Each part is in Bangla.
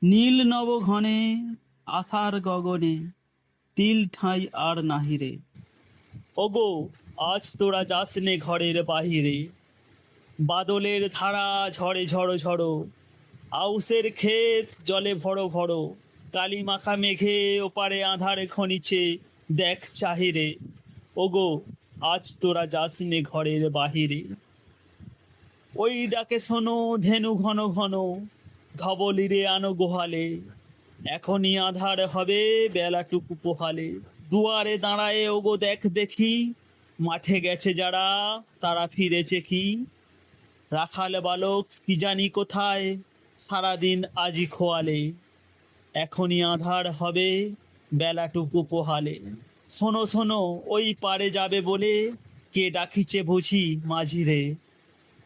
নীল নব ঘনে আশার গগনে তিল ঠাঁই আর নাহিরে। ওগো আজ তোরা যাস নে ঘরের বাহিরে, বাদলের ধারা ঝড়ে ঝড়ো ঝড়ো, আউসের ক্ষেত জলে ভরো ভরো, কালি মাখা মেঘে ওপারে আঁধারে খনিছে, দেখ চাহিরে। ওগো আজ তোরা যাস নে ঘরের বাহিরে। ওই ডাকে শোনো ধেনু ঘন ঘন, ধবলিরে আনো গোহালে, এখনই আঁধার হবে বেলাটুকু পোহালে। দুয়ারে দাঁড়ায়ে ওগো দেখ দেখি, মাঠে গেছে যারা তারা ফিরেছে কি। রাখাল বালক কি জানি কোথায়, সারাদিন আজি খোয়ালে, এখনই আঁধার হবে বেলাটুকু পোহালে। শোনো শোনো ওই পারে যাবে বলে, কে ডাকিছে বুঝি মাঝিরে,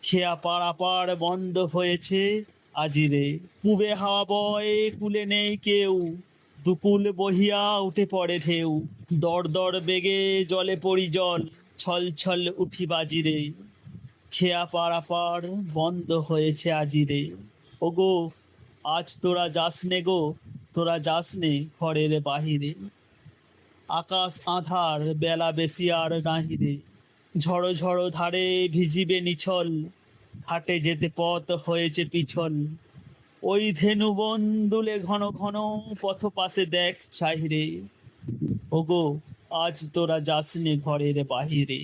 খেয়া পাড়াপাড় বন্ধ হয়েছে আজিরে। পুবে হাওয়া বয় কুলে নেই কেউ, দুকুল বহিয়া উঠে পড়ে ঢেউ, দর দর বেগে জলে পড়ি জল, ছল ছল উঠি বাজিরে, খেয়া পাড়াপাড় বন্ধ হয়েছে আজিরে। ওগো আজ তোরা যাস নে গো, তোরা যাস নে ঘরের বাহিরে। আকাশ আঁধার বেলা বেশি আর নাহিরে, ঝড়ো ঝড়ো ধারে ভিজিবে নিছল, ঘাটে যেতে পথ হয়েছে পিছল। ওই ধেনু বন দুলে ঘন ঘন, পথ পাশে দেখ চাহিরে। ওগো আজ তোরা যাস নে ঘরের বাহিরে।